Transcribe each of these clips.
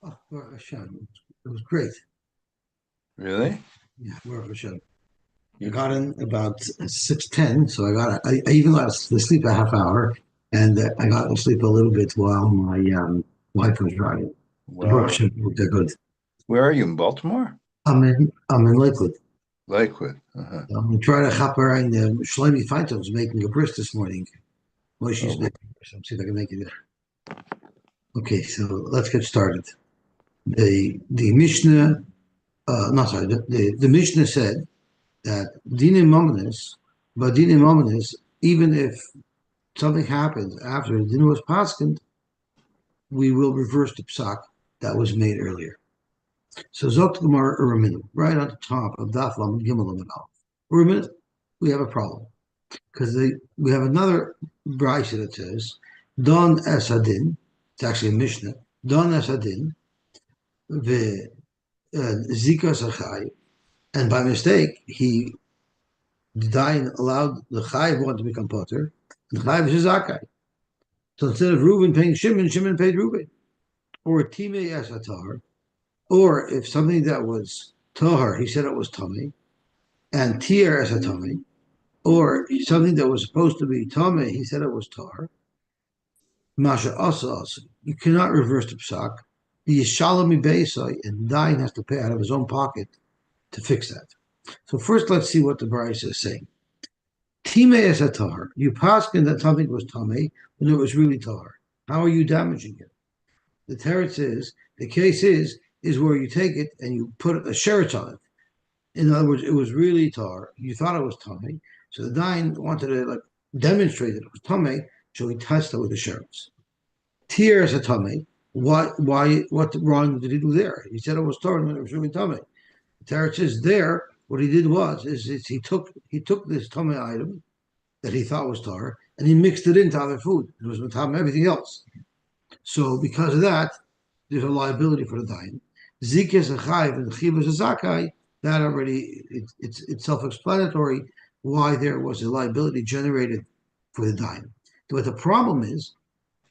Oh, Baruch Hashem. It was great. Really? Yeah, Baruch Hashem. I You, got in about 6:10, so I even got to sleep a half hour, and I got to sleep a little bit while my wife was driving. Baruch well, Hashem, they're good. where are you in Baltimore? I'm in Lakewood. Lakewood. Uh-huh. I'm gonna try to chaper in Shlomi Feintov's making a bris this morning. Well, she's Oh, making a bris. I'm see if I can make it. Okay, so let's get started. The Mishnah, not sorry, the Mishnah said that dinim mominus, but dinim mominus, even if something happens after the din was paskened, we will reverse the psak that was made earlier. So Zokt Gemara Uraminu, right on the top of Daf Lam Gimel Aleph. Uraminu, we have a problem because we have another brayso that says Don Esadin. It's actually a Mishnah. Don Esadin the Zika Sachai, and by mistake the Dayan allowed the Chayiv one to become Potter, and the Chayiv is Zakai. So instead of Reuben paying Shimon, Shimon paid Reuben. Or Time Esatar, or if something that was Tahar, he said it was Tummy, and Tier as a Tummy, or something that was supposed to be Tummy, he said it was Tar. Masha Asa. You cannot reverse the psak. The Yishalami Beisai, and Dain has to pay out of his own pocket to fix that. So first, let's see what the Bryce is saying. Time as a Tar. You paskin that something was Tummy when it was really Tar. How are you damaging it? The teretz is the case is where you take it and you put a sheretz on it. In other words, it was really tar. You thought it was tummy, so the dain wanted to like demonstrate that it was tummy, so he touched it with the sheretz. Tier is a tummy. What wrong did he do there? He said it was tar when it was really tummy. The teretz is there. What he did is he took this tummy item that he thought was tar and he mixed it into other food. It was with everything else. So because of that, there's a liability for the dayan. Zik is a chayiv and chiv is a zakai. That already it's self-explanatory why there was a liability generated for the dayan. But the problem is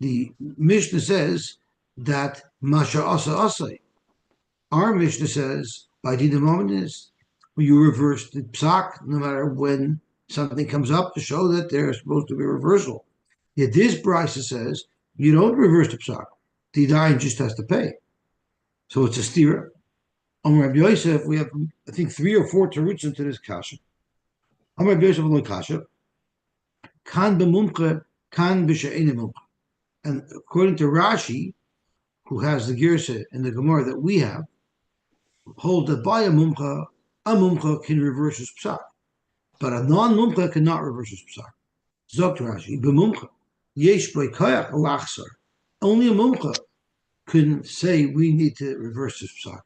the Mishnah says that masha asa asay. Our Mishnah says by dinamomnis you reverse the psak no matter when something comes up to show that there's supposed to be a reversal. Yet this brisa says you don't reverse the psak. The dayan just has to pay. So it's a stira. On Rabbi Yosef, we have, I think, 3 or 4 teruts into this kasha. On Rabbi Yosef lo kasha, kan b'mumche, kan b'she'ene mumche. And according to Rashi, who has the girsa in the Gemara that we have, hold that by a mumcha can reverse his psak. But a non-mumcha cannot reverse his psak. Zokt Rashi, b'mumcha, yesh by koyach alachsar. Only a mumcha can say we need to reverse this psak.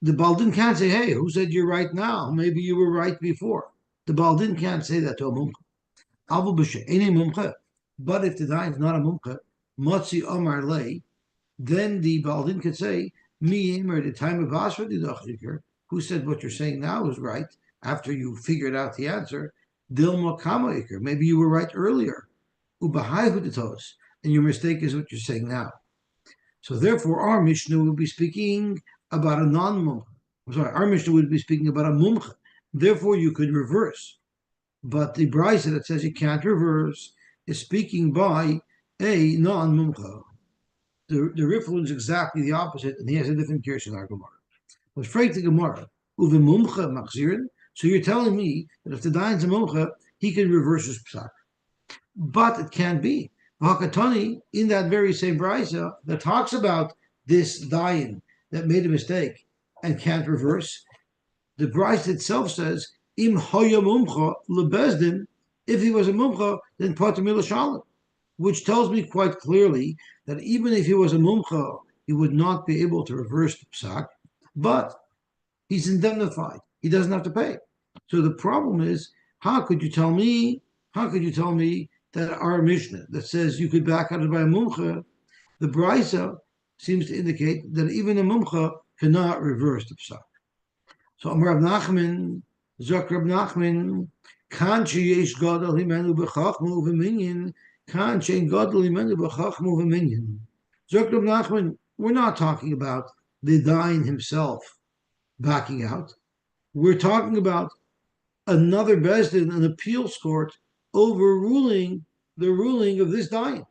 The Baldin can't say, hey, who said you're right now? Maybe you were right before. The Baldin can't say that to a mumcha. But if the dayan is not a mumcha, Motzi Omar Lay, then the Baldin could say, Mi Emer, the time of Asra Didachikir, who said what you're saying now is right after you figured out the answer. Dilma Kama Iker, maybe you were right earlier. Ubahai, and your mistake is what you're saying now. So therefore, our Mishnah will be speaking about a non-mumcha. I'm sorry, our Mishnah would be speaking about a mumcha. Therefore, you could reverse. But the brisa that says you can't reverse is speaking by a non-mumcha. The Riflin is exactly the opposite, and he has a different kirsch in our Gemara. But straight to Gemara, uve mumcha machzirin. So you're telling me that if the dayan's a mumcha, he can reverse his psak. But it can't be. Hakatani, in that very same brisa that talks about this dayan that made a mistake and can't reverse, the brisa itself says, Im hoya mumcha lebezdin, if he was a mumcha, then pater milashalim, which tells me quite clearly that even if he was a mumcha, he would not be able to reverse the psak, but he's indemnified. He doesn't have to pay. So the problem is, how could you tell me that our Mishnah that says you could back out of by a mumcha, the brisa seems to indicate that even a mumcha cannot reverse the psak. So Amar Rav Nachman, Zok Rav Nachman, Kan sheyesh gadol himenu b'chachma u'v'minyan, kan shein gadol himenu b'chachma u'v'minyan. Zok Reb Nachman, we're not talking about the Dayan himself backing out. We're talking about another Bezdin, an appeals court, overruling the ruling of this Dayan.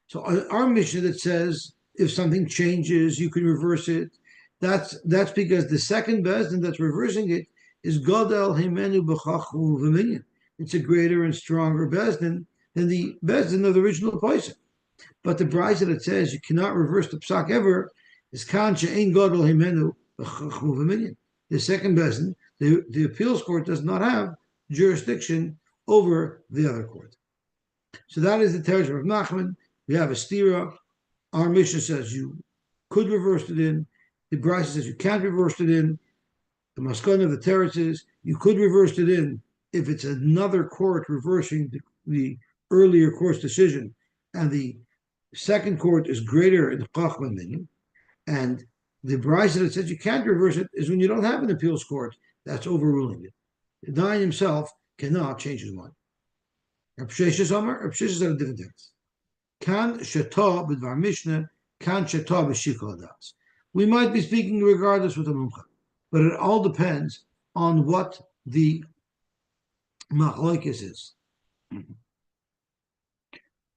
So our mission that says if something changes, you can reverse it. That's because the second Bezdin that's reversing it is Godel Himenu B'chachmu V'minyan. It's a greater and stronger Bezdin than the Bezdin of the original Paisa. But the brisa that says you cannot reverse the psak ever is Kan She'ein Godel Himenu B'chachmu V'minyan. The second Bezdin, the appeals court does not have jurisdiction over the other court. So that is the Teresh of Nachman. We have a stira. Our mission says you could reverse it in. The Brisa says you can't reverse it in. The Maskana of the Teretz is you could reverse it in if it's another court reversing the earlier court's decision, and the second court is greater in the Chachma Minyan. And the Brisa that says you can't reverse it is when you don't have an appeals court that's overruling it. The Dayan himself cannot change his mind. Rav Sheshes said a different text. Kan sheta b'dvar mishnah, kan sheta b'shikol hadas. We might be speaking regardless with the mumcha, but it all depends on what the machlokes is.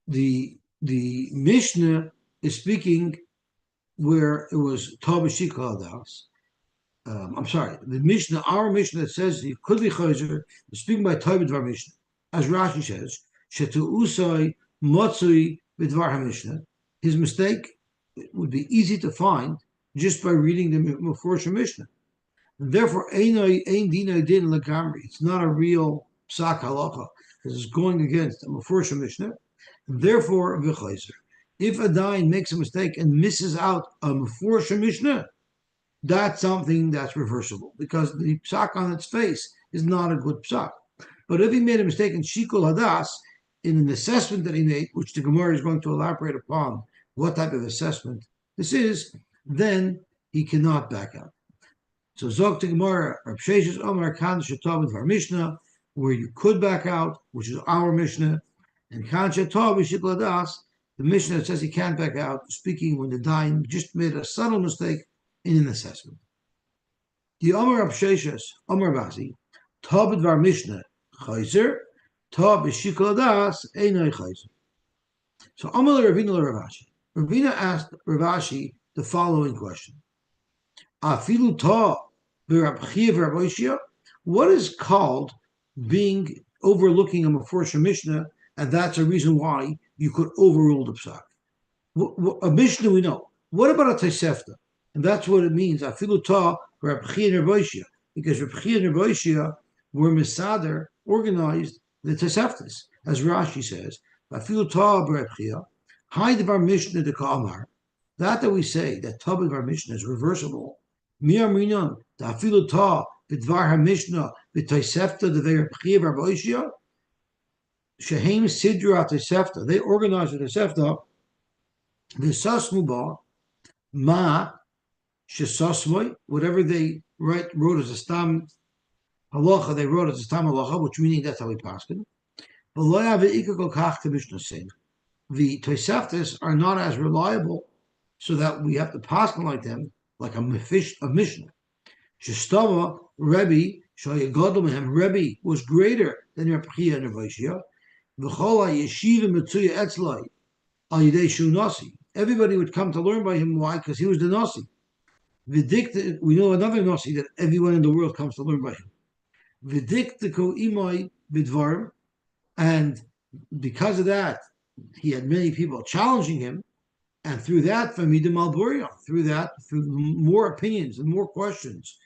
The Mishnah is speaking where it was ta b'shikol hadas. I'm sorry, the Mishnah, our Mishnah that says you could be chayzer, is speaking by ta b'dvar mishnah. As Rashi says, shetu usay motzui b'dvar HaMishnah, his mistake would be easy to find just by reading the Meforshim Mishnah. And therefore, ein dinay din legamri. It's not a real psak halacha because it's going against the Meforshim Mishnah. And therefore, v'chayzer. If a dayan makes a mistake and misses out a Meforshim Mishnah, that's something that's reversible because the psak on its face is not a good psak. But if he made a mistake in shikul hadas, in an assessment that he made, which the Gemara is going to elaborate upon what type of assessment this is, then he cannot back out. So Zog to Gemara, Rav Sheshes Omar Kan Shetav with our Mishnah, where you could back out, which is our Mishnah, and Kan Shetav Shikul Hadas, the Mishnah that says he can't back out, speaking when the dayan just made a subtle mistake in an assessment. The Omar Rav Sheshes Omar Basi, Tav with our Mishnah, Chayzer, Ta b'shikol hadas einay chayzer. So Amal Ravina Ravashi. Ravina asked Ravashi the following question: Afilu ta b'Rab Chiya v'Rab Oshia. What is called being overlooking a Meforshim Mishnah, and that's a reason why you could overrule the psak? A Mishnah we know. What about a Tosefta? And that's what it means. Afilu ta b'Rab Chiya and Rab Oshia, because Rab Chiya and Rab Oshia were misader, organized the Toseftas, as Rashi says, "Afilu ta b'Rab Chiya, hide of our Mishnah the Kamar." That we say that tab of our Mishnah is reversible. Miyam rinon the afilu ta b'dvar HaMishnah b'Tosefta the Rab Chiya v'Rab Oshia shehem sidra Tosefta. They organized the Tosefta. V'sasmu ba ma shesasmoi, whatever they wrote as a stam halacha, they wrote as a stam halacha, which meaning that's how we paskin. The Toseftas are not as reliable, so that we have to paskin like them, like a Mishnah. Shestava Rebbe Shayagadol Rebbe was greater than Reb Chiya and Reb Oshia. V'chola yeshiva mitzuya etzlai al yidei shu nasi. Everybody would come to learn by him. Why? Because he was the nasi. V'dikta, we know another nasi that everyone in the world comes to learn by him. V'diktiko imai b'dvarim, and because of that, he had many people challenging him, and through that, Famidim al through more opinions and more questions,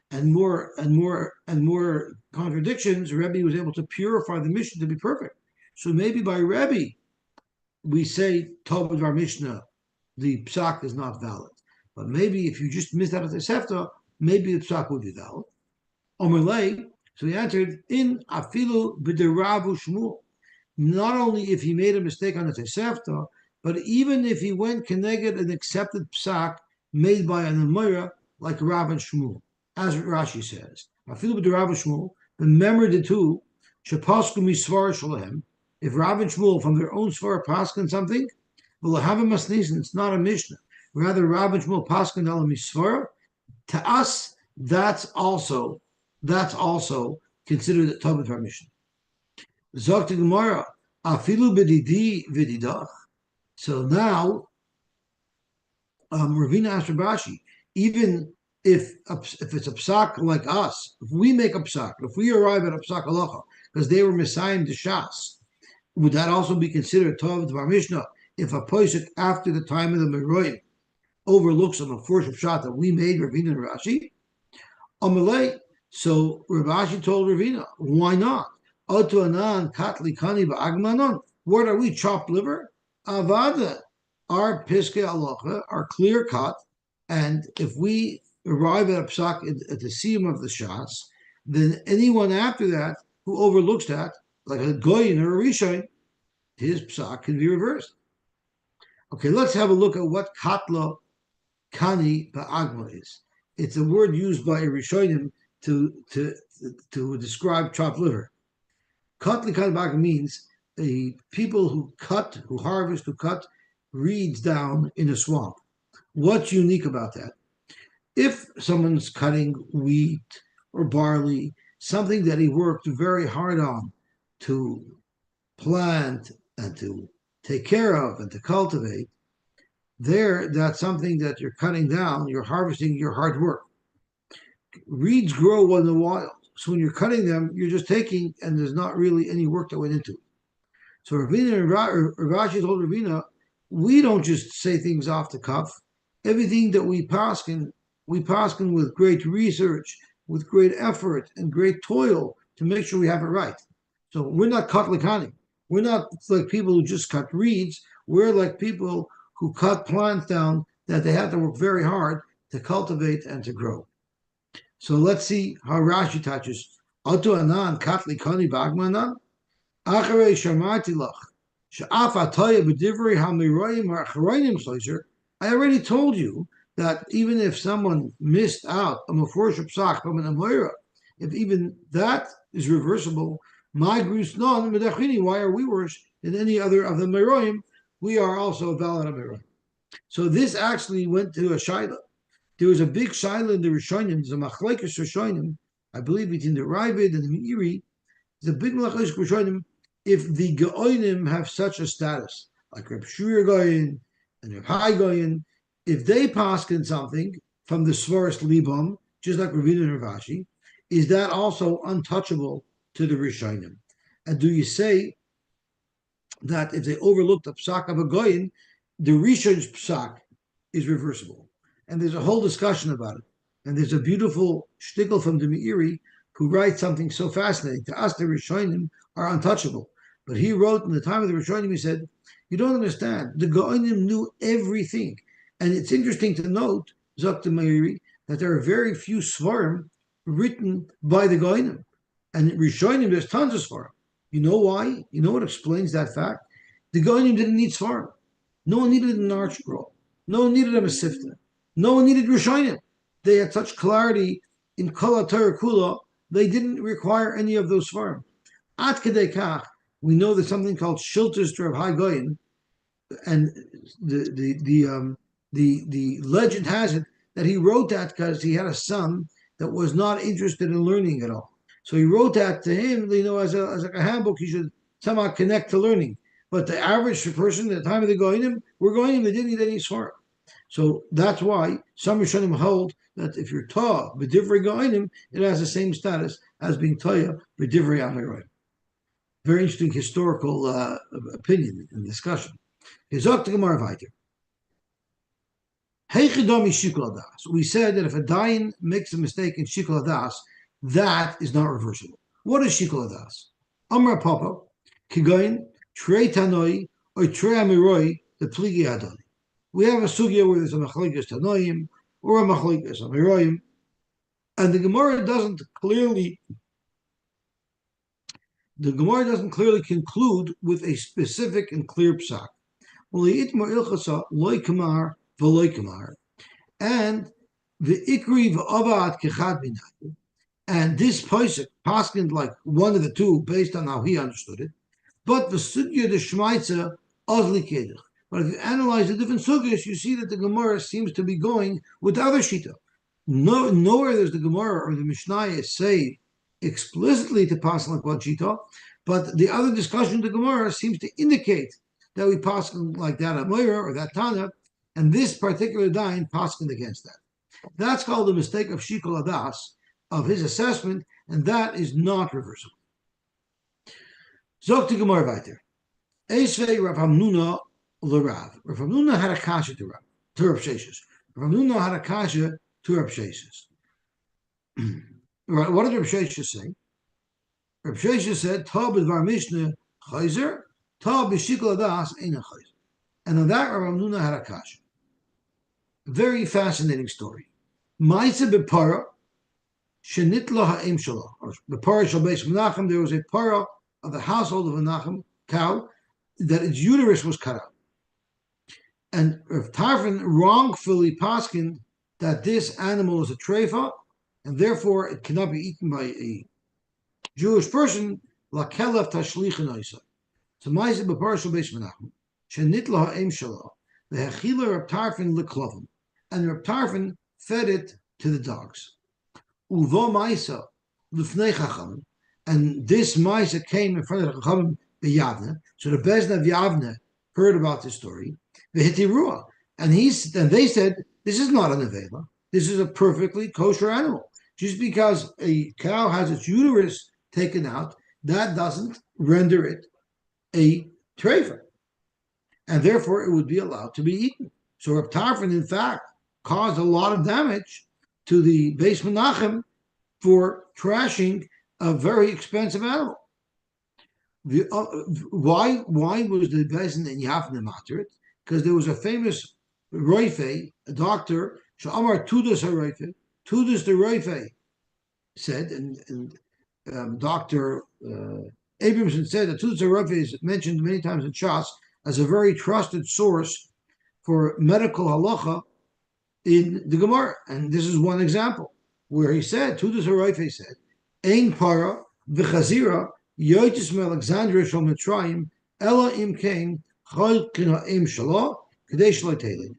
and more contradictions, Rebbe was able to purify the mission to be perfect. So maybe by Rebbe, we say Tov of our Mishnah, the psak is not valid. But maybe if you just missed out of the Sefta, maybe the psak would be valid. Omerlei, so he answered in afilu b'deravu Shmuel. Not only if he made a mistake on the Tosefta, but even if he went keneged an accepted psak made by an Amira like Rav and Shmuel, as Rashi says, afilu b'deravu Shmuel, remember the two Shepasku misvar shalahem. If Rav and Shmuel from their own svar paskin something, well, have a masnisin. It's not a mishnah. Rather, Rav and Shmuel paskin al misvar. To us, that's also considered a Talmud for mishnah. Zok to Gemara, afilu b'didi v'didach. So now, Ravina asked Rabashi, even if it's a psak like us, if we make a psak, if we arrive at a psak halacha, because they were Messiah to Shas, would that also be considered Tov Dvar Mishnah if a posik after the time of the Meroim overlooks on the first shot that we made, Ravina and Rashi? Amalei. So Rabashi told Ravina, why not? Otu anan katli kani ba'agmanon. What are we, chopped liver? Avada. Our piske halacha are clear cut, and if we arrive at a psak at the siyum of the shots, then anyone after that who overlooks that, like a goyin or a rishon, his psak can be reversed. Okay, let's have a look at what katla kani ba'agma is. It's a word used by a rishonim to describe chopped liver. Katli kani ba'agma means people who harvest, who cut reeds down in a swamp. What's unique about that? If someone's cutting wheat or barley, something that he worked very hard on to plant and to take care of and to cultivate, that's something that you're cutting down, you're harvesting your hard work. Reeds grow in the wild, so when you're cutting them, you're just taking, and there's not really any work that went into it. So Ravina and Rashi told Ravina, we don't just say things off the cuff. Everything that we paskin with great research, with great effort and great toil to make sure we have it right. So we're not katlikani. We're not like people who just cut reeds. We're like people who cut plants down that they have to work very hard to cultivate and to grow. So let's see how Rashi touches. Atu anan katlikani bagmanan. Acharei shamati lach. I already told you that even if someone missed out on a forship psak from an amora, if even that is reversible, my grus non medachini, why are we worse than any other of the meroim? We are also a valid meroim. So this actually went to a shaila. There was a big shaila in the Rishonim. There's a machlekes Rishonim, I believe between the Ravid and the Meiri. There's a big machlekes Rishonim. If the Gaonim have such a status, like Reb Shur Gaon and Reb Hai Gaon, if they paskin something from the Svaris Libam, just like Ravina and Ravashi, is that also untouchable to the Rishonim? And do you say that if they overlooked the psak of a Gaon, the Rishon's psak is reversible? And there's a whole discussion about it. And there's a beautiful shtickle from the Meiri who writes something so fascinating. To us, the Rishonim are untouchable. But he wrote in the time of the Rishonim, he said, you don't understand. The Gaonim knew everything. And it's interesting to note, Zok Meiri, that there are very few svarim written by the Gaonim. And in Rishonim, there's tons of svarim. You know why? You know what explains that fact? The Gaonim didn't need svarim. No one needed an arch scroll. No one needed a Mesifta. No one needed Rishonim. They had such clarity in Kala Torah Kula, they didn't require any of those svarim. At Kedei Kach, we know there's something called Shiltas to Rav Hai Gaon, and the legend has it that he wrote that because he had a son that was not interested in learning at all. So he wrote that to him, as like a handbook. He should somehow connect to learning. But the average person at the time of the Gaonim were Gaonim, they didn't need any svarim. So that's why some Rishonim hold that if you're Tah b'divrei Gaonim, it has the same status as being Tah b'divrei Amoraim. Very interesting historical opinion and discussion. We said that if a dayan makes a mistake in shikol hadas, that is not reversible. What is shikol hadas? Amar Papa, kigayin, trei tanoi, or trei amiroi, the pligi adoni. We have a sugya where there's a machlekes tanoim or a machlekes amiroim, and the Gemara doesn't clearly conclude with a specific and clear psak. And the ikri v'avad kechad minayu. And this Pesach paskined like one of the two based on how he understood it. But the sugya the Shmaitza ozli kedich. But if you analyze the different sugyas, you see that the Gemara seems to be going with the other shita. Nowhere does the Gemara or the Mishnah say explicitly to pass like one shita, but the other discussion of the Gemara seems to indicate that we pass like that at Moira or that Tana, and this particular dain passed against that. That's called the mistake of Shikol Adas, of his assessment, and that is not reversible. Zok to Gemara weiter. Esvei Rav Hamnuna l'Rav. Rav Hamnuna had a kasha to Rav Sheshes. Rav Hamnuna had a kasha to Rav Sheshes. What did Rav Sheshes say? Rav Sheshes said, "Ta b'dvar Mishnah chayzer, ta b'shikol adas ein chayzer." And on that, Rav Hamnuna had a kasha. Very fascinating story. Ma'aseh b'para shenitla ha'im shalo. Or b'para shal beis Menachem, there was a para of the household of Menachem, cow, that its uterus was cut out. And Rav Tarfon wrongfully paskined that this animal is a treifa, and therefore it cannot be eaten by a Jewish person, la kelef tashlichin oisa. So ma'aseh b'para shal beis Menachem, shenitla ha'im shalo, v'hechila Rav Tarfon l'klovim. And Reb Tarfon fed it to the dogs. Uvo Maisa l'fnei Chachamim, and this Maisa came in front of the Chachamim b'Yavne. So the Bezna of Yavne heard about this story. V'hitirua, and they said, this is not an avela. This is a perfectly kosher animal. Just because a cow has its uterus taken out, that doesn't render it a treifa, and therefore it would be allowed to be eaten. So Reb Tarfon, in fact, caused a lot of damage to the Beis Menachem for trashing a very expensive animal. Why was the Bezin in Yavne matter? Because there was a famous Roife, a doctor, Sha'amar Tudas HaRoife, Tudas the Roife said, and Dr. Abramson said that Tudas HaRoife is mentioned many times in Shas as a very trusted source for medical halacha in the Gemara, and this is one example where he said, Tudas HaRoife said, "Ein para v'chazira yoytis me'Alexandria shel Mitzrayim ela im kein chol kina'im shalo k'dei shelo teilin."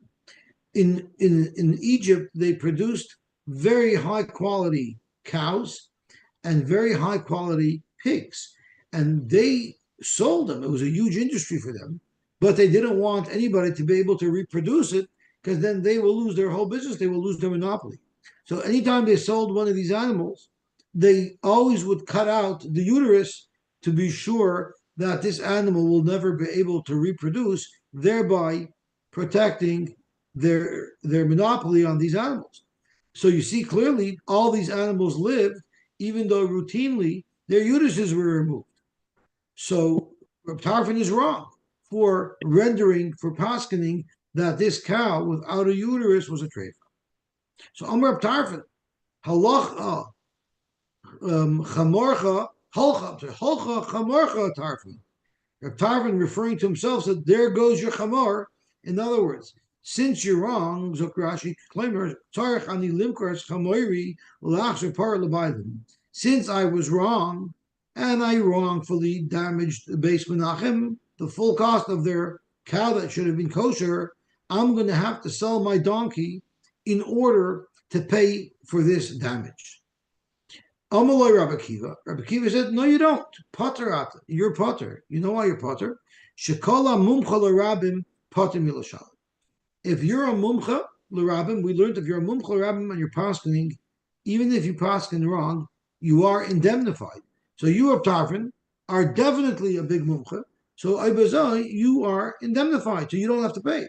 In Egypt, they produced very high quality cows and very high quality pigs, and they sold them. It was a huge industry for them, but they didn't want anybody to be able to reproduce it, because then they will lose their whole business, they will lose their monopoly. So anytime they sold one of these animals, they always would cut out the uterus to be sure that this animal will never be able to reproduce, thereby protecting their monopoly on these animals. So you see clearly all these animals lived, even though routinely their uteruses were removed. So Reb Tarfon is wrong for paskening that this cow without a uterus was a treifa. So Amar Reb Tarfon, halacha chamorcha holcha chamorcha Tarfon. Reb Tarfon, referring to himself, said, "There goes your chamor." In other words, since you're wrong, Zokrashi claimer tzarich ani limkars chamoiri l'achzer par l'baylim. Since I was wrong and I wrongfully damaged the Beis Menachem, the full cost of their cow that should have been kosher, I'm going to have to sell my donkey in order to pay for this damage. Amaloi Rabbi Akiva. Rabbi Akiva said, "No, you don't. Potter ata. You're potter. You know why you're potter? Shekola mumcha l'rabim potter milashal. If you're a mumcha l'rabim, we learned if you're a mumcha l'rabim and you're paskening, even if you pasken wrong, you are indemnified. So you, Reb Tarfon, are definitely a big mumcha. So Ibazai, you are indemnified, so you don't have to pay."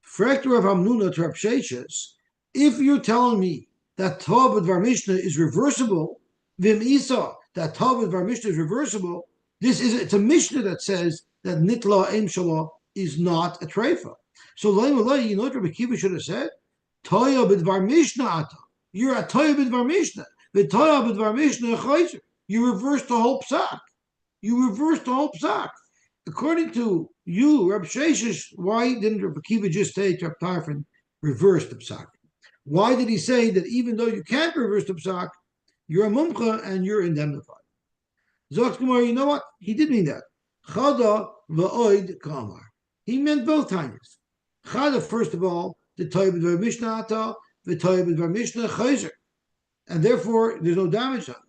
Frektor of Hamnuna to Reb Sheshes, if you're telling me that Tav B'dvar Mishnah is reversible, Vim Isa, that Tav B'dvar Mishnah is reversible, it's a Mishnah that says that Nitla Eim Shala is not a treifa. So you know what Rabbi Akiva should have said? Toya B'dvar Mishnah ata. You're a Toya B'dvar Mishnah. The Toya B'dvar Mishnah chayzer. You reversed the whole psak. According to you, Reb Sheshes, why didn't Reb Akiva just say to Reb Tarfon, reverse the psak? Why did he say that even though you can't reverse the psak, You're a mumcha and you're indemnified. Zogt Gemara, you know what? He did mean that. Chada va'oid kamar. He meant both times. Chada, first of all, the Toyib Dvar Mishnah Ata, the Toyib Dvar Mishnah Chayzer. And therefore, there's no damage on it.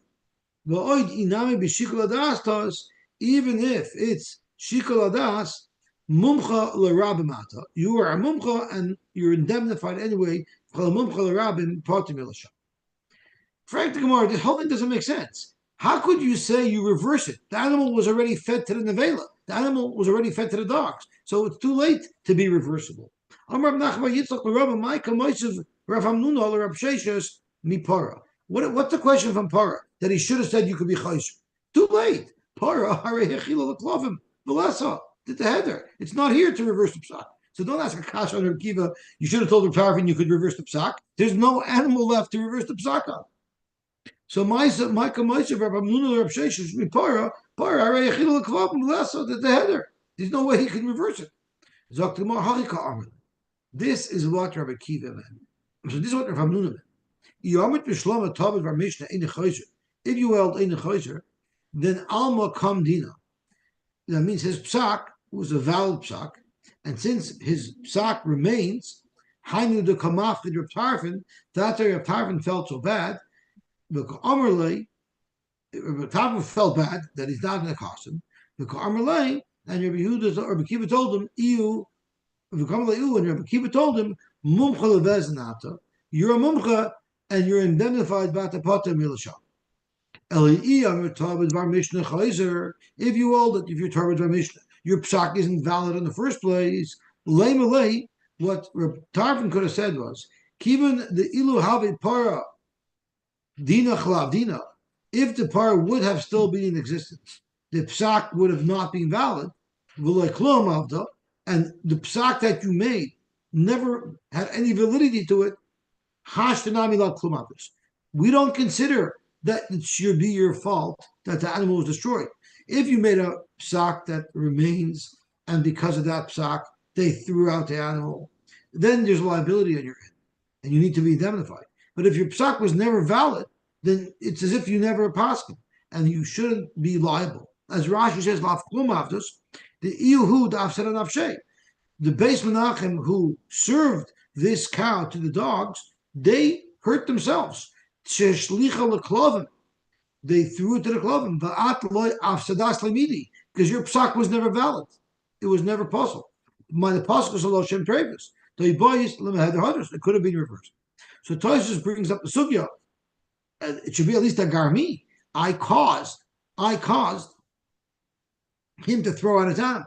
Va'oid inami b'shikol adas tos, even if it's shikol adas, mumcha l'rabim ata. You are a mumcha and you're indemnified anyway. Chol mumcha l'rabim patim ilasham. Frank the Gemara, this whole thing doesn't make sense. How could you say you reverse it? The animal was already fed to the nevela. The animal was already fed to the dogs. So it's too late to be reversible. What's the question from Para? That he should have said you could be chaysh. Too late. Para, did the header. It's not here to reverse the psak. So don't ask a kasha on Reb Kiva. You should have told the Tarfin you could reverse the psak. There's no animal left to reverse the psak on. So my kamaisa Rabbi Amnuna Reb Sheshes Para Arei Yechil Lekvavim Leso did the header. There's no way he can reverse it. Zoktimar Harika Armin. This is what Rabbi Kiva meant. So this is what Rabbi Amnuna meant. Yomit B'Shloma Tavid Bar Mishnah Ein Chayzer. If you held Ein Chayzer, then Alma Kam Dina. That means his psak was a valid psak, and since his psak remains, Hainu de Kamach the Reb Tarfin, that Reb Tarfin felt so bad. The Amarlei, Tarfin felt bad that he's not going to cost him. The Amarlei and Rabbi Yehuda or Rabbi Kiva told him, and Rabbi Kiva told him, Mumcha leveznata, you're a mumcha and you're indemnified by the pata milasham. If you hold it, if you're Torah Bar Mishnah, your psak isn't valid in the first place. What Reb Tarfin could have said was, Kivan the ilu have para dina chlav dina. If the para would have still been in existence, the psak would have not been valid. And the psak that you made never had any validity to it. We don't consider that it should be your fault that the animal was destroyed. If you made a psak that remains, and because of that psak, they threw out the animal, then there's liability on your end, and you need to be indemnified. But if your psak was never valid, then it's as if you never passed him, and you shouldn't be liable. As Rashi says, the Iyuhu da'afsera nafshay. The Beis Menachem who served this cow to the dogs, they hurt themselves. They threw it to the klovim. Because your psak was never valid. It was never possible. The pasuk was a loshem trevis. It could have been reversed. So Tosfos brings up the sugya. It should be at least a garmi. I caused him to throw out his animal.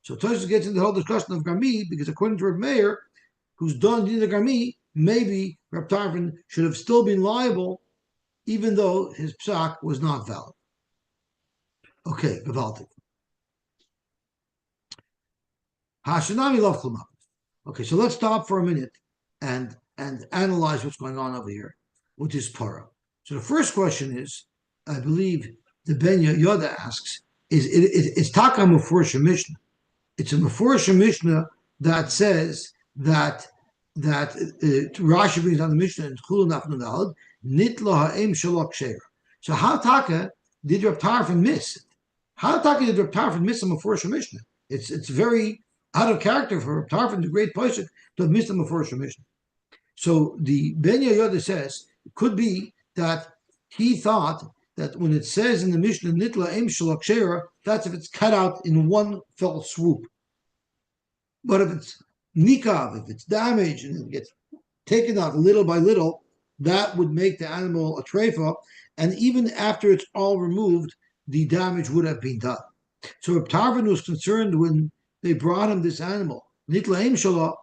So Tosfos gets into the whole discussion of garmi because according to Reb Meir, who's done in the garmi, maybe Reb Tarfin should have still been liable, even though his psak was not valid. Okay, Gavaltik. Hashanami love klumapis. Okay, so let's stop for a minute and analyze what's going on over here with this para. So the first question is, I believe the Ben Yoda asks, it's Taka Mefurish Mishnah. It's a Mefurish Mishnah that says that Rashi brings on the Mishnah in Chulun Afnudalad, Nitla Ha'em Shalok Sheira. So how Taka did Reb Tarfin miss it? How Taka did Reb Tarfin miss a Mefurish Mishnah? It's very out of character for Reb Tarfin, the great Pesach, to have missed a Mefurish Mishnah. So the Ben Yoda says it could be that he thought that when it says in the Mishnah Nitla Em Shalok Sheira, that's if it's cut out in one fell swoop. But if it's nikav, if it's damaged and it gets taken out little by little, that would make the animal a treifa, and even after it's all removed, the damage would have been done. So Reb Tarfin was concerned when they brought him this animal, Nitla Em Shalok.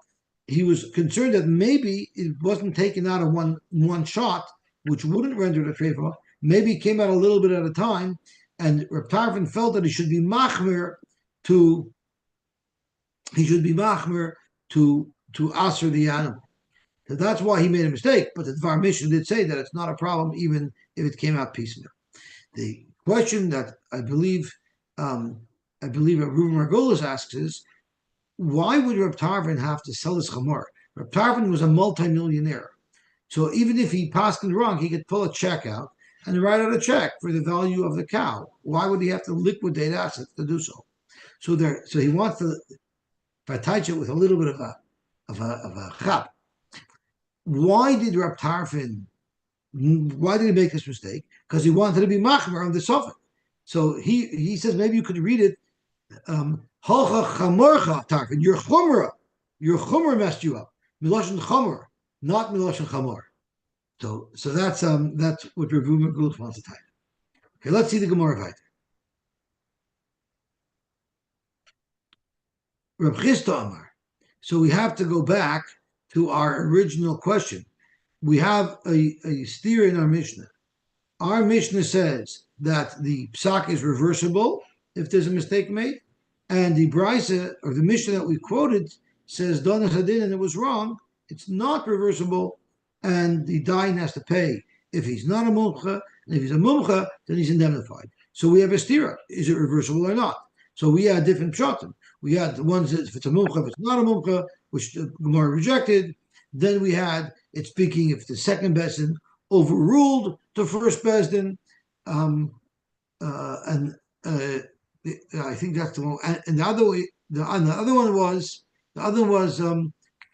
He was concerned that maybe it wasn't taken out in one shot, which wouldn't render it a treifa. Maybe it came out a little bit at a time, and Reb Tarfin felt that he should be machmir to aser the animal. So that's why he made a mistake. But the Dvar Mishnah did say that it's not a problem even if it came out piecemeal. The question that I believe Reuven Margolis asks is, why would Reb Tarfin have to sell his chamor? Reb Tarfin was a multimillionaire. So even if he passed it wrong, he could pull a check out and write out a check for the value of the cow. Why would he have to liquidate assets to do so? So he wants to attach it with a little bit of a chap. Why did Rab Tarfon? Why did he make this mistake? Because he wanted to be machmer on the suffix. So he says maybe you could read it. Halcha chamorcha Tarfon. Your chumra messed you up. Miloshen chomer, not miloshen chamor. So that's what Rav Gulich wants to type. Okay, let's see the Gemara weiter. Rav Chisda Amar. So we have to go back to our original question. We have a steer in our Mishnah. Our Mishnah says that the psak is reversible if there's a mistake made, and the Brisa or the Mishnah that we quoted says Donas Hadin and it was wrong. It's not reversible, and the dayan has to pay if he's not a mumcha, and if he's a mumcha, then he's indemnified. So we have a stira. Is it reversible or not? So we had different pshatim. We had the ones that if it's a mumcha, if it's not a mumcha, which the Gemara rejected. Then we had it speaking if the second bezdin overruled the first bezdin, and I think that's the one. And the other way, the other one was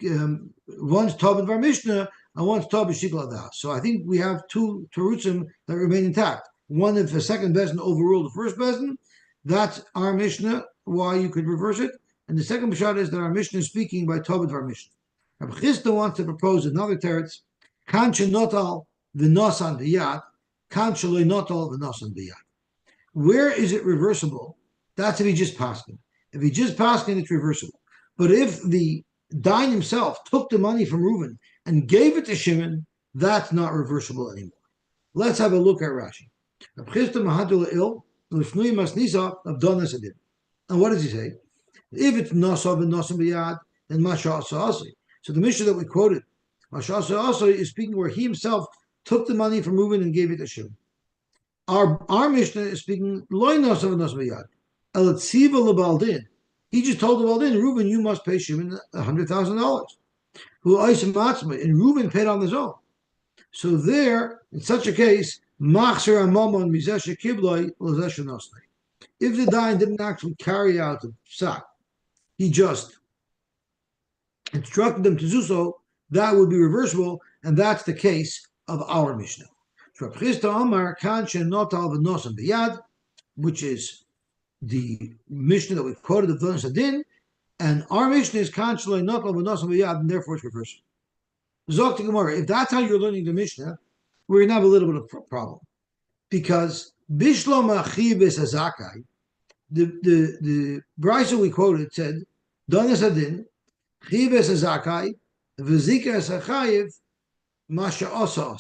one's Tov and Var Mishnah and one's Tov and Shikla Das. So I think we have two terutzim that remain intact. One, if the second bezdin overruled the first bezdin, that's our Mishnah. Why you could reverse it, and the second pshat is that our Mishnah is speaking by Tov and Var Mishnah. Rabbi Chisda wants to propose another teretz. Kan shenotal v'nosan b'yad, kan shaloi notal v'nosan b'yad. Where is it reversible? That's if he just paskin. If he just paskin, it's reversible. But if the dayan himself took the money from Reuven and gave it to Shimon, that's not reversible anymore. Let's have a look at Rashi. Rabbi Chisda mahadul il l'fnui masnisa of donas adin. And what does he say? If it's nosav and nosan b'yad, then masha asasi. So the Mishnah that we quoted, Mashasa also is speaking where he himself took the money from Reuven and gave it to Shimon. Our Mishnah is speaking loy nosav and nosav b'yad. El tziva lebaldin. He just told the baldin, Reuven, you must pay Shimon $100,000. Who oisem matzma, and Reuven paid on his own. So there, in such a case, machzer amamon mizesha kibloi lezesha nosnei. If the dayan didn't actually carry out the psak, he just instructed them to do so, that would be reversible, and that's the case of our Mishnah. Which is the Mishnah that we quoted of Donas Hadin, and our Mishnah is Kanchalei Notal v'Nosan B'Yad, and therefore it's reversible. Zok Gemara, if that's how you're learning the Mishnah, we're going to have a little bit of a problem. Because Bishlom Achibis Hazakai, the Brisa we quoted said, Donas Hadin, Chibes Hazakai, V'Zika Hachayev, Masha Asa.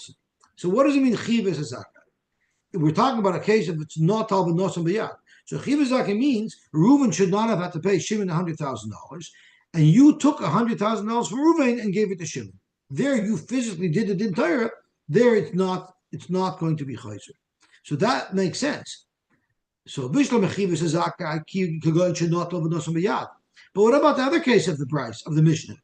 So what does it mean, Chibes Hazakai? We're talking about a case of it's not Tal v'Nosan B'Yad. So Chibes Hazakai means Reuven should not have had to pay Shimon $100,000, and you took $100,000 from Reuven and gave it to Shimon. There you physically did it in Torah. There it's not going to be chayzer. So that makes sense. So Bishlam Chibes Hazakai Ki Kagoy should not Tal v'Nosan B'Yad. But what about the other case of the price of the Mishnah?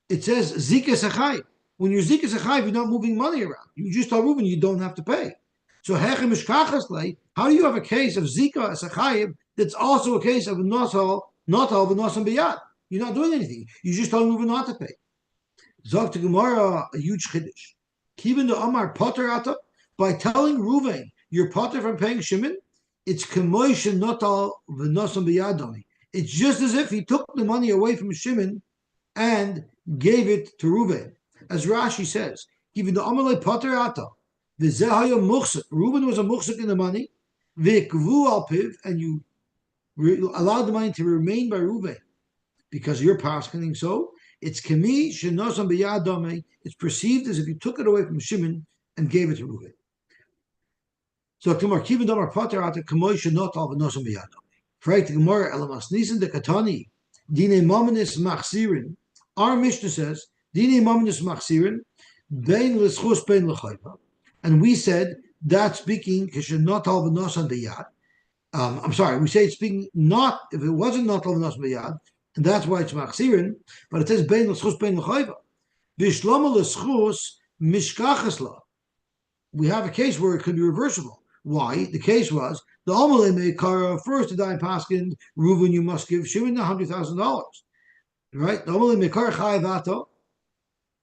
It says Zika Sachai. When you're Zika Sachai, you're not moving money around. You just tell Reuven you don't have to pay. So Hechem Mishkachasle, how do you have a case of Zika Sachai that's also a case of Notal v'Nosan B'Yad? You're not doing anything. You just tell Reuven not to pay. Zok to Gemara, a huge chiddush. Kivin the Amar Potter Ata, by telling Reuven you're Potter from paying Shimon, it's Kemoish Notal v'Nosan B'Yad. It's just as if he took the money away from Shimon and gave it to Reuven. As Rashi says, even the Amalei Potter Ata, the Zehaya Muchsik, Reuven was a Muchsik in the money, Vikvu Alpiv, and you allowed the money to remain by Reuven because you're paskening so. It's Kemi Shenosan B'Yad, it's perceived as if you took it away from Shimon and gave it to Reuven. So Tomar Kivin Damar Potter Ata, Kamoy Shenotal v'Nosan B'Yad. Fragt Gemara Elamas Nisan de Katani Dine Mominis Machzirin. Our Mishnah says Dine Mominis Machzirin Bein L'Schus Bein L'Chayva, and we said that speaking Kishenotal v'Nosan B'Yad. I'm sorry, we say it's speaking not if it wasn't Notal v'Nosan B'Yad, and that's why it's Machzirin. But it says Bein L'Schus Bein L'Chayva. B'Shlomo L'Schus Mishkachasla. we have a case where it could be reversible. Why? The case was the Amalei Meikara first to die paskin Reuven, you must give Shimon $100,000, right? The Amalei Meikara Chayavato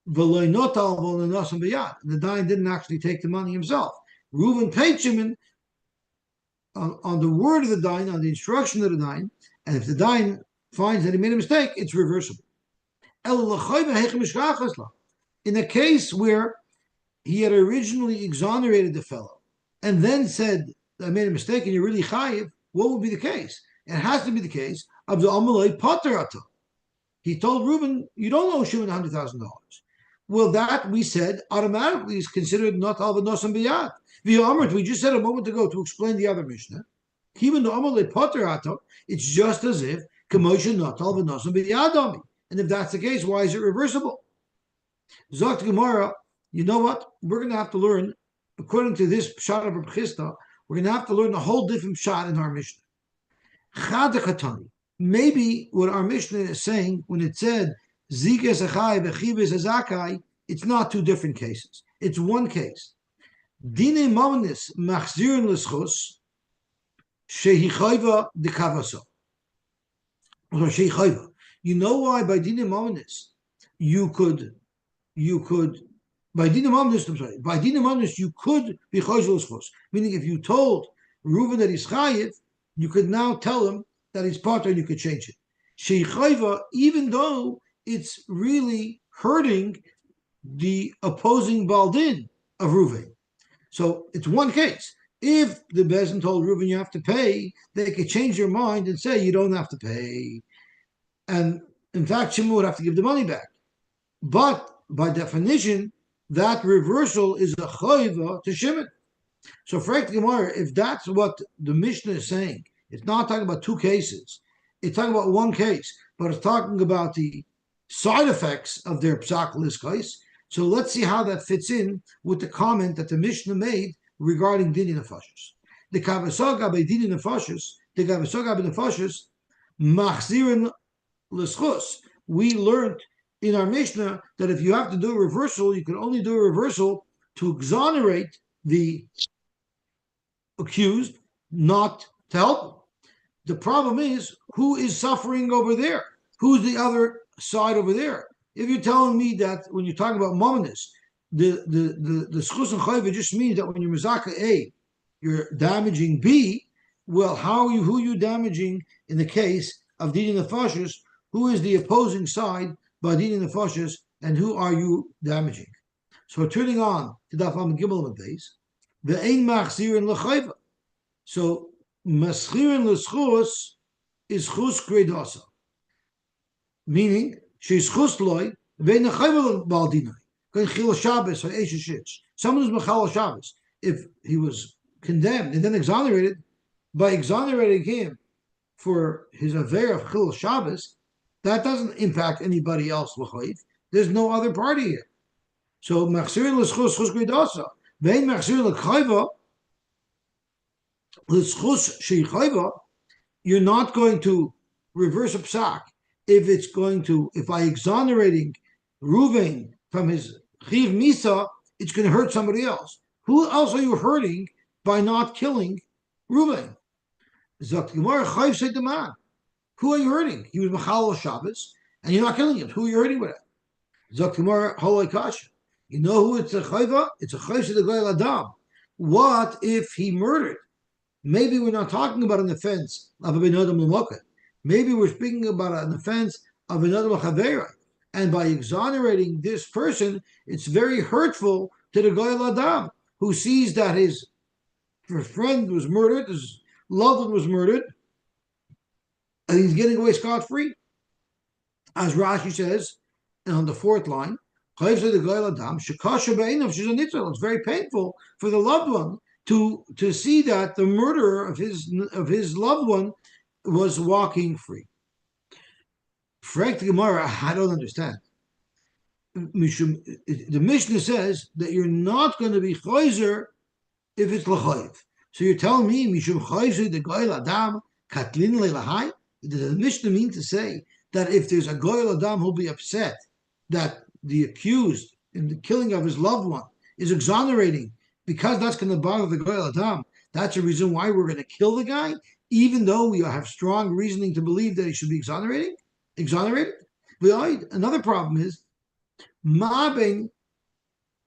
v'loy notal v'loy b'yad. The Dayan didn't actually take the money himself. Reuven paid Shimon on the word of the Dayan, on the instruction of the Dayan, and if the Dayan finds that he made a mistake, it's reversible. In a case where he had originally exonerated the fellow and then said, I made a mistake and you're really chayiv, what would be the case? It has to be the case of the Amalei Paterata. He told Reuben, you don't owe Shimon $100,000. Well, that, we said, automatically is considered not al v'nosam b'yad. We just said a moment ago to explain the other Mishnah. Even the Amalei Paterata, it's just as if Kamosha not al v'nosam b'yad. And if that's the case, why is it reversible? Zok Gemara, you know what? We're going to have to learn, according to this Pshat of Reb Chisda, we're going to have to learn a whole different Pshat in our Mishnah. Chadakatani. Maybe what our Mishnah is saying when it said Zikes Achai V'Chives Azakai, it's not two different cases. It's one case. Dine Mamanis Machzirin L'Schus Shehi Chayva Dekavaso. Or Shehi Chayva. You know why by Dine Mamanis you could by Dina Mamnus, I'm sorry, by Dina Mamnus, you could be Chayzel Schos. Meaning, if you told Reuven that he's Chayiv, you could now tell him that he's Pater and you could change it. Shei Chayva, even though it's really hurting the opposing Baldin of Reuven. So it's one case. If the Bezin told Reuven you have to pay, they could change their mind and say you don't have to pay. And in fact, Shimon would have to give the money back. But by definition, that reversal is a chayva to Shimon. So, frankly, Gemara, if that's what the Mishnah is saying, it's not talking about two cases. It's talking about one case, but it's talking about the side effects of their psak liskais. So let's see how that fits in with the comment that the Mishnah made regarding dini nefashos. The kavasaga by dini nefashos, the kavasaga by nefashos, machzirin l'schus. We learned in our Mishnah that if you have to do a reversal, you can only do a reversal to exonerate the accused, not to help him. The problem is, who is suffering over there? Who's the other side over there? If you're telling me that when you're talking about mominus, the schus and chayva just means that when you're mizaka A, you're damaging B. Well, who are you damaging in the case of dini nefashos? Who is the opposing side by dini nefashos, and who are you damaging? So turning on to Daf Am Gimel and Beis, the ein machzirin l'chayva. So maschirin l'schus is chus gredasa, meaning she's chus loy vein chayva baldinai. Going chil Shabbos or Eishashich. Someone who's mechal Shabbos, if he was condemned and then exonerated, by exonerating him for his aver of chil Shabbos, that doesn't impact anybody else l'chayv. There's no other party here. So machzirin l'schus chus gredasa vein machzirin l'chayva. You're not going to reverse a psak if by exonerating Reuven from his chiv misa, it's going to hurt somebody else. Who else are you hurting by not killing Reuven? Who are you hurting? He was machal Shabbos, and you're not killing him. Who are you hurting with it? You know who it's a chayva? It's a chayv the goyel adam. What if he murdered? Maybe we're not talking about an offense of a benodam l'moket. Maybe we're speaking about an offense of benodam l'chavera. And by exonerating this person, it's very hurtful to the goyel adam who sees that his friend was murdered, his loved one was murdered, and he's getting away scot-free. As Rashi says, and on the fourth line, it's very painful for the loved one to see that the murderer of his loved one was walking free. Frank the Gemara, I don't understand. The Mishnah says that you're not going to be chayzer if it's l'chayv. So you're telling me mishum chayzer the goyel adam katlin leilahai? Does the Mishnah mean to say that if there's a goyel adam who'll be upset that the accused in the killing of his loved one is exonerating because that's going to bother the Goyal Adam, that's a reason why we're going to kill the guy, even though we have strong reasoning to believe that he should be exonerated. Another problem is ma bain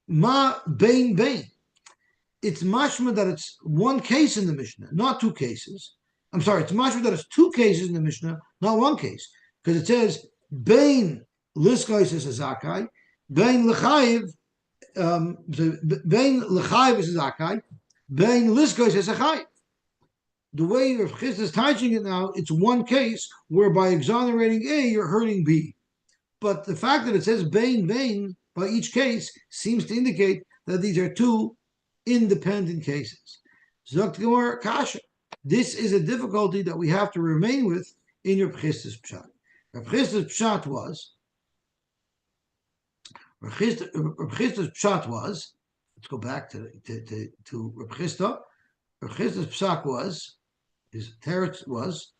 bain. It's mashma that it's one case in the Mishnah, not two cases. I'm sorry, it's mashma that it's two cases in the Mishnah, not one case, because it says bain liskais is a zakai, bain lechayiv, bain lechayiv is a zakai, bain liskais is a chayiv. The way Rav Chisda is teaching it now, it's one case whereby exonerating A, you're hurting B. But the fact that it says bain by each case seems to indicate that these are two independent cases. Zokt Gemara Kasha. This is a difficulty that we have to remain with in Rav Chisda's pshat. Rav Chisda's pshat was. Let's go back to Rav Chisda. Rav Chisda's pshat was. His teretz was.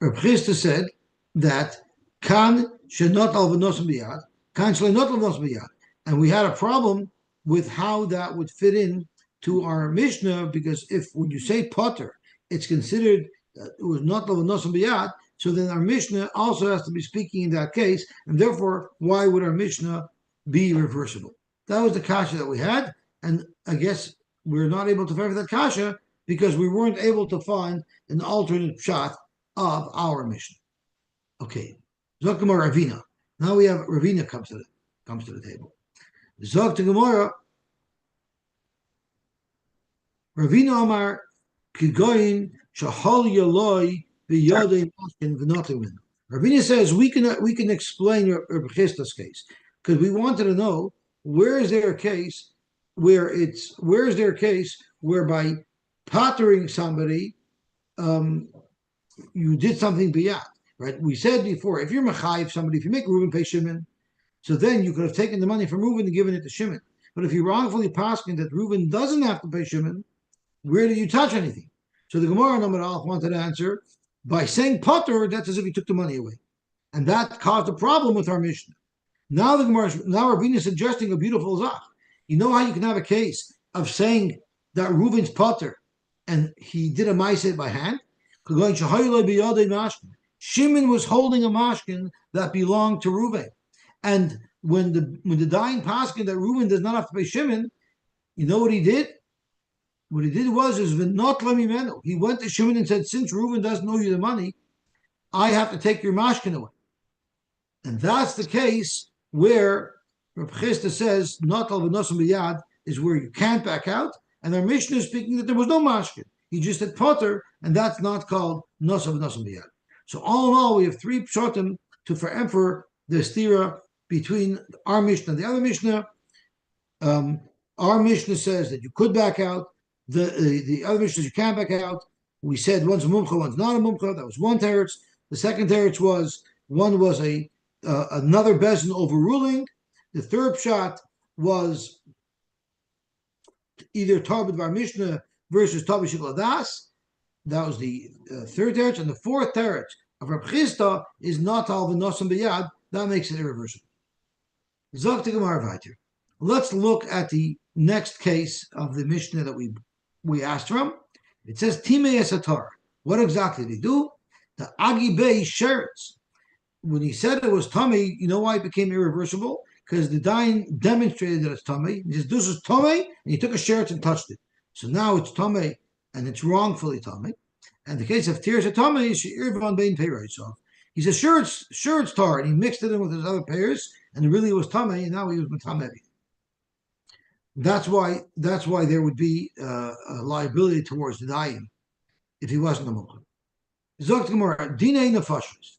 Rav Chisda said that kan shenot al v'nosim biyad, kan shenot al v'nosim biyad, and we had a problem with how that would fit in to our Mishnah, because if when you say potter, it's considered it was not al v'nosim biyad, so then our Mishnah also has to be speaking in that case, and therefore why would our Mishnah be reversible? That was the kasha that we had, and I guess we're not able to find that kasha because we weren't able to find an alternate pshat of our Mishnah. Okay, Zok Gemara Ravina. Now we have Ravina comes to the table. Zok to Gemara. Ravina Amar Kigoyin Shahol Yaloi B'Yodei Mashkin V'Notim Min. Ravina says we can explain Rav Chisda's case because we wanted to know where is there a case whereby pottering somebody you did something biyad, right? We said before, if you're mechayiv somebody, if you make Reuven pay Shimon, so then you could have taken the money from Reuven and given it to Shimon. But if you wrongfully paskin that Reuven doesn't have to pay Shimon, where did you touch anything? So the Gemara Number Aleph wanted to answer by saying potter, that's as if he took the money away, and that caused a problem with our Mishnah. Now Ravina is suggesting a beautiful zach. You know how you can have a case of saying that Reuven's potter and he did a ma'aseh by hand? Shimon was holding a mashkin that belonged to Reuven, and when the dying paskin that Reuven does not have to pay Shimon, you know what he did? What he did was not lemimenu. He went to Shimon and said, since Reuven doesn't owe you the money, I have to take your mashkin away. And that's the case where Rav Chisda says not al v'nosim b'yad is where you can't back out, and our Mishnah is speaking that there was no mashkin. He just said potter, and that's not called nosav v'nosim b'yad. So all in all, we have three pshatim to for the stira between our Mishnah and the other Mishnah. Our Mishnah says that you could back out. The other Mishnah says you can't back out. We said one's a mumcha, one's not a mumcha. That was one teretz. The second teretz was one was another bezin overruling. The third pshat was either Tarbid Bar Mishnah versus Tabi Shikla Das. That was the third teretz. And the fourth teretz of Rav Chisda is not al v'nosam b'yad. That makes it irreversible. Zok to Gemara Vayter. Let's look at the next case of the Mishnah that we asked from. It says Timei Esatar. What exactly did he do? The Agi Bey Sheretz. When he said it was tummy, you know why it became irreversible? Because the dying demonstrated that it's tummy. He says, this is tummy, and he took a sheretz and touched it. So now it's tummy, and it's wrongfully tummy. And the case of tears of tummy is she'irvan bein peiroisov. He says, sure it's tar, and he mixed it in with his other pairs, and it really was tummy, and now he was matameh. That's why there would be a liability towards the dying if he wasn't a mumcha. Zok Gemara, dinei nefashos.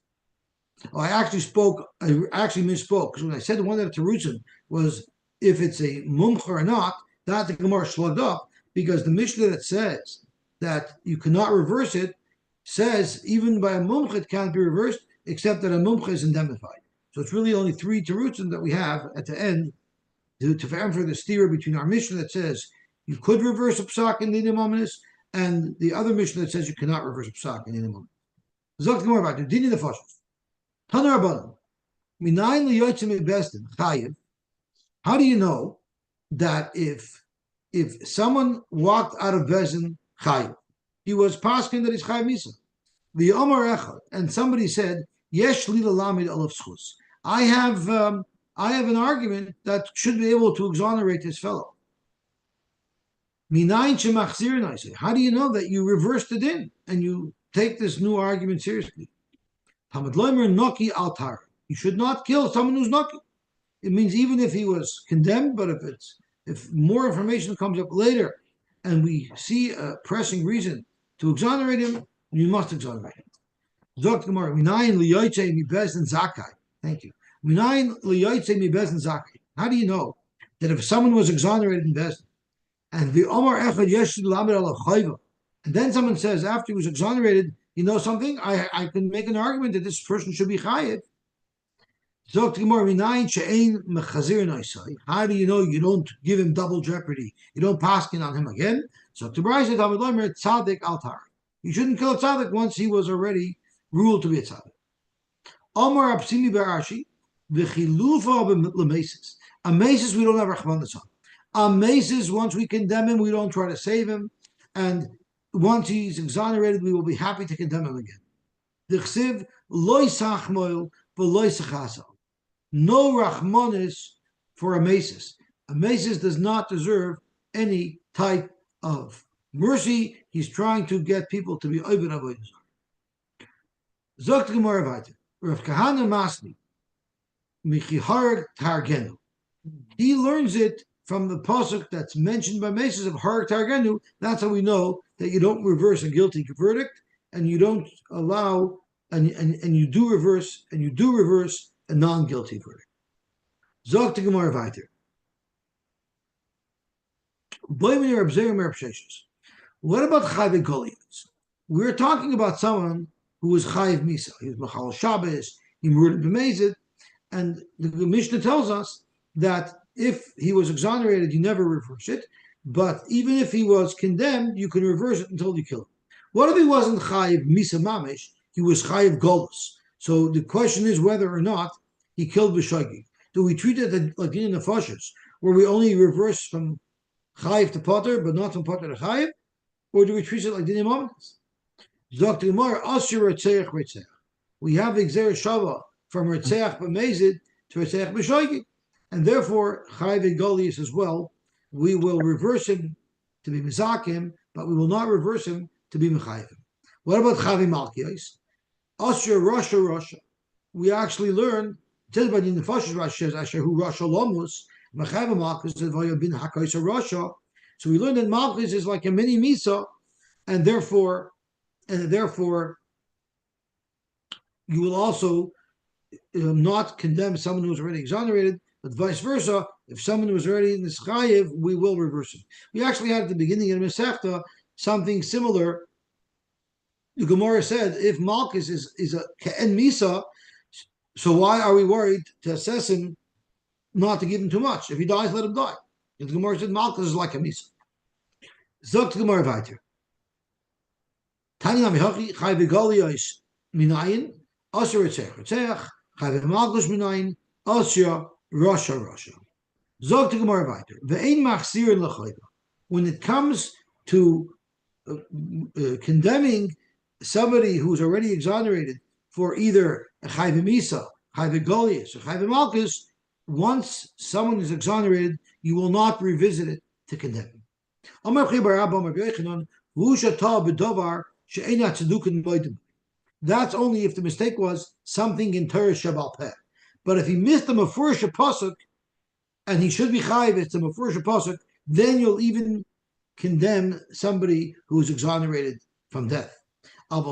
I actually misspoke, because when I said the one that Terutzim was if it's a mumcha or not, that the Gemara slugged up, because the Mishnah that says that you cannot reverse it says even by a mumcha it can't be reversed, except that a mumcha is indemnified. So it's really only three Terutzim that we have at the end to answer the steer between our Mishnah that says you could reverse a psak in the Nimominus and the other Mishnah that says you cannot reverse a psak in the Nimominus. Zok more about the Dini the Fashos. Tanar Rabbanan. Minayin liyotzim bestin chayiv How do you know that if someone walked out of Bezin Chayiv, he was paskin that he's Chayiv Misa? The Omar Echad, and somebody said, Yesh Lila Lamid Olav Schus. I have an argument that should be able to exonerate this fellow. Minayin shemachzirin, I say. How do you know that you reversed it in and you take this new argument seriously? Tamad loimer noki altar. You should not kill someone who's noki. It means even if he was condemned, but if more information comes up later and we see a pressing reason to exonerate him, you must exonerate him. Zok Gemara, minayin liyoytze mi bezin zakai. Thank you. Minayin liyoytze mi bezin zakai. How do you know that if someone was exonerated in bezin, and the Omar Echad Yeshud Lamed Alav Chayva, and then someone says after he was exonerated, you know something? I can make an argument that this person should be chayiv. How do you know you don't give him double jeopardy? You don't paskin on him again. So tzaddik altar. You shouldn't kill a tzaddik once he was already ruled to be a tzaddik. Omar Absimi Barashi, v'chilufa b'mesis. A mesis we don't have rachmanas on. A mesis, once we condemn him, we don't try to save him, and once he's exonerated, we will be happy to condemn him again. The chsiv loy sachmoil v'loy sachasal. No rachmanis for a mesis. A mesis does not deserve any type of mercy. He's trying to get people to be oibed avodah zarah. Zokt Gemara weiter. Rav Kahana Masni michihar targenu. He learns it from the pasuk that's mentioned by Meses of Har Targenu. That's how we know that you don't reverse a guilty verdict, and you don't allow, and you do reverse a non-guilty verdict. Zog to Gemara weiter. What about Chayv Goliaths? We're talking about someone who was Chayv Misa. He was Machal Shabbos, he murdered B'mezid, and the Mishnah tells us that if he was exonerated, you never reverse it. But even if he was condemned, you can reverse it until you kill him. What if he wasn't Chayiv Misa Mamish? He was Chayiv Golus. So the question is whether or not he killed B'shogeg. Do we treat it like in the Nefashos, where we only reverse from Chayiv to Potter, but not from Potter to Chayiv? Or do we treat it like Dinei Mamonos? Zok Gemara, Asher Retzeach Retzeach. We have the Gzera Shava from Retzeach B'mezid to Retzeach B'shogeg. And therefore, Chayv Goliath as well, we will reverse him to be Mizakim, but we will not reverse him to be Mechayim. What about Chavi Malkios? Asher Rasha. We actually learn, it says by the Nefashos Rashi says, Asher Hu Rasha Lomus, Mechayim Malkios, Vaya bin Hakaisa Rasha. So we learn that Malkios is like a mini Misa, and therefore, you will also not condemn someone who is already exonerated. But vice versa, if someone was already in this chayiv, we will reverse him. We actually had at the beginning of Masechta something similar. The Gemara said, if Malchus is a Ke'en Misa, so why are we worried to assess him not to give him too much? If he dies, let him die. If the Gemara said Malchus is like a Misa. Zok to Gemara weiter. Tani Namihachi Chayv Goliath Minayin Asher Retzeach Chayv Malchus Minayin Asher Rasha. Zog to Gemara weiter. Ve'ein machzir l'chayva. When it comes to condemning somebody who's already exonerated for either a chayv misa, chayv goliath, or chayv malchus, once someone is exonerated, you will not revisit it to condemn him. That's only if the mistake was something in Torah Shabbat Peh. But if he missed the Mefurish Pasuk, and he should be chayiv, it's a Mefurish Pasuk, then you'll even condemn somebody who is exonerated from death. Which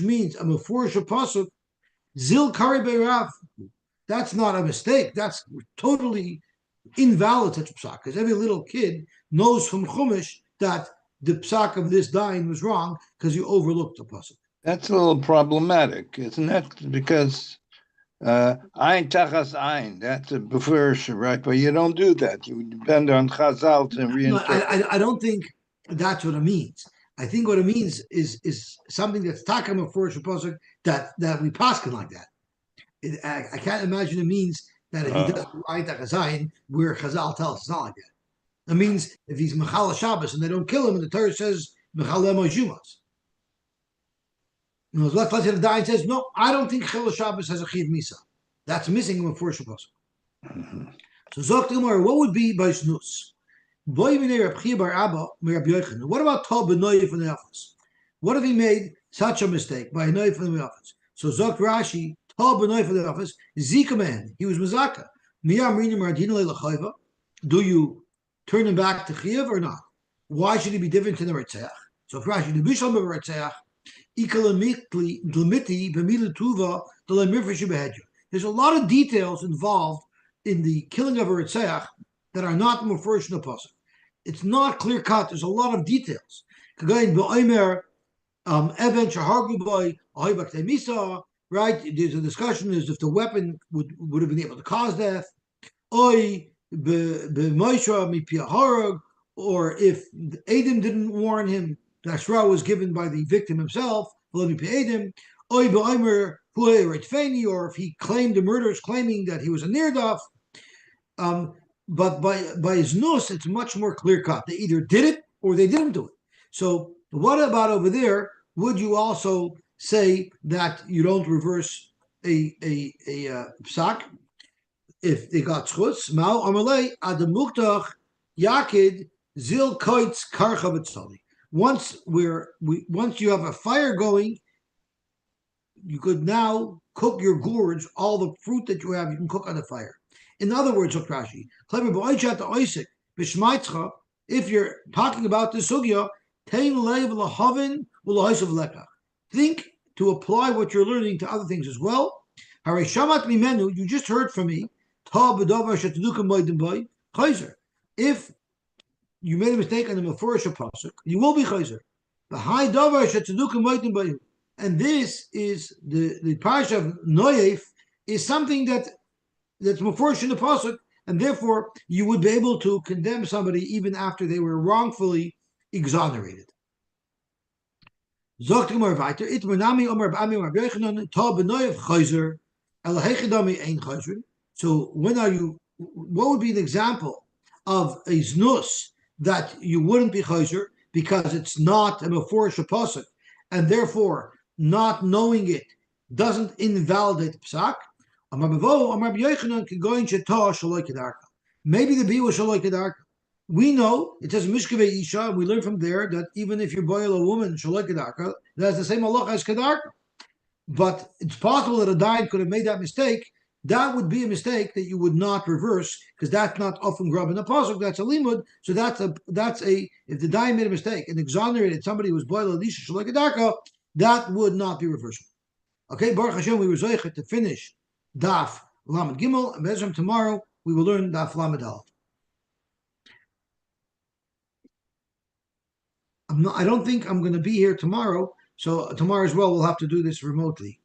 means a Mefurish Pasuk, Zil Kari Beirav. That's not a mistake. That's totally invalid such a psak, because every little kid knows from Chumash that the psak of this dying was wrong because you overlooked the pasuk. That's a little problematic, isn't it? Because Ein Tachas Ein, that's a befurish, right? But you don't do that. You depend on Chazal to reinterpret. No, I don't think that's what it means. I think what it means is something that's takam of Furish pasuk that we paskin like that. I can't imagine it means that if he does Ein Tachazayin, where Chazal tells us, it's not like that. It means if he's Mechala Shabbos and they don't kill him, and the Torah says Mechalem Ojumas. Let's say the Dayan says, no, I don't think Chil Shabbos has a Chiv Misa. That's missing him before Shabbos. So Zok Gemara, what would be by Snus? What about Tal B'Noyev from the office? What if he made such a mistake by Noyev from the office? So Zok Rashi, Tal B'Noyev from the office, Zika man, he was Mazaka. Do you turn him back to Chiv or not? Why should he be different to the Ritzach? So Rashi, the Bishlam of Ritzach, there's a lot of details involved in the killing of a Ritzach that are not mufresh in the pasuk. It's not clear cut. There's a lot of details. Right? There's a discussion as if the weapon would have been able to cause death, or if Adam didn't warn him, the Ashra was given by the victim himself, or if he claimed the murderers claiming that he was a nirdaf. But by his nus, it's much more clear cut. They either did it or they didn't do it. So what about over there? Would you also say that you don't reverse a psak if they got schutz? Mao amalei adamuktach yakid zil koitz karcha b'tzali. Once you have a fire going, you could now cook your gourds. All the fruit that you have, you can cook on the fire. In other words, Rashi, if you're talking about the sugya, think to apply what you're learning to other things as well. You just heard from me. If you made a mistake on the Mefurish pasuk, you will be chayzer. The high davar shetzudukim moedim bayim. And this is the parsha of Noyef is something that's mufresh in the pasuk, and therefore you would be able to condemn somebody even after they were wrongfully exonerated. So when are you? What would be an example of a znus that you wouldn't be chayzer because it's not a mefurish pasuk, and therefore not knowing it doesn't invalidate psak? Maybe the B was shaloi kedarka. We know it says mishkavei isha, and we learn from there that even if you boil a woman shaloi kedarka, that's the same halacha as kedarka. But it's possible that a dayan could have made that mistake. That would be a mistake that you would not reverse because that's not often grub in a pasuk. That's a limud. So that's a if the dayan made a mistake and exonerated somebody who was boiled elisha shaloi kedarka, that would not be reversible. Okay, Baruch Hashem, we were zoichet to finish Daf Lamed Gimel, and Bezram tomorrow we will learn Daf Lamed Aleph. I don't think I'm going to be here tomorrow, so tomorrow as well we'll have to do this remotely.